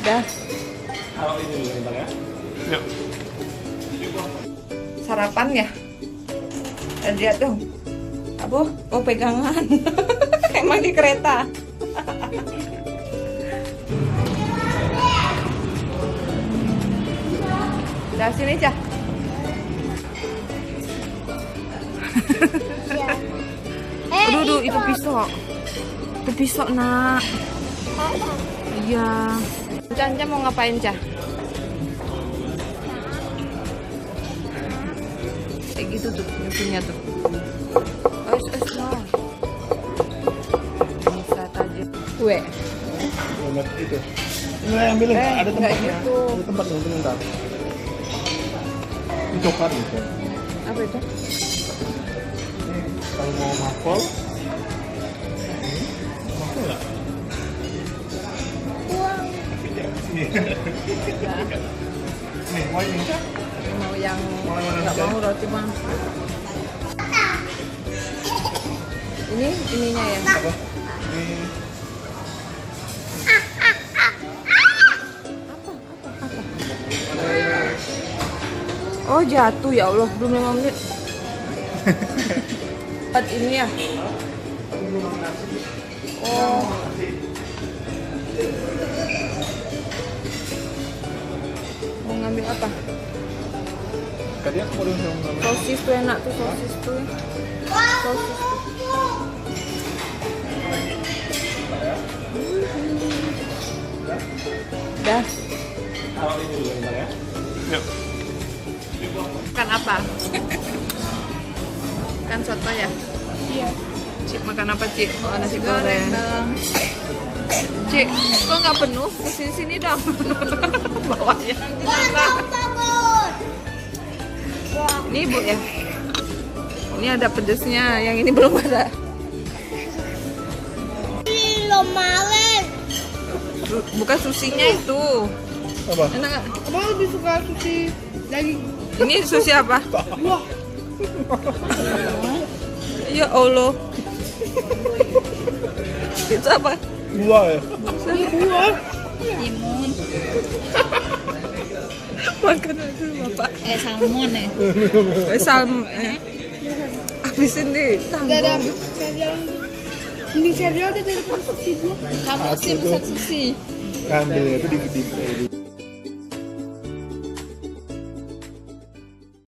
Dah. Kalau ini dulu bentar ya. Yuk. Sarapan ya? Dan lihat dong. Abu, oh pegangan. Emang di kereta. Dah sini aja. Aduh, itu pisau. Itu pisau, nak. Iya. Canja mau ngapain, Cah? Kayak gitu tuh, punya tuh. No. Bisa aja. Kue. Banyak itu. Ini ambilin, ada tempatnya. Gitu. Ada tempatnya, bentar. Ini coklat gitu. Apa itu? Kalau mau mafol, mafol nggak? Nih, mau ini Cak? Mau yang Mau yang mana nggak aja? mau roti bang. Ini ininya ya. Apa? Ini Oh jatuh ya Allah, belum 5 menit. Buat ini ya. Oh. Mau ngambil apa? tadi aku mau ngambil. Sosis tuh enak tuh, sosis tuh. Sosis tuh. Dah. Kalau ini dulu bentar ya. Yuk. Makan apa? Makan soto ya? Iya. Cik makan apa, Cik? Oh, nasi goreng. Cik, kok nggak penuh? Kesini-sini dong. Bawahnya. Ini Bu ya? Ini ada pedesnya, yang ini belum ada. Bukan susinya itu. Apa? Enak nggak? Abang lebih suka sushi daging. Ini susi apa? Wah, Ya Allah. Itu apa? Dua ya? buah. Makan aja Bapak. Salmon ya. Habisin deh. Gak ada serial. Ini serial ada dari sushi dua. Kamu sih pesan sushi. Ambil itu di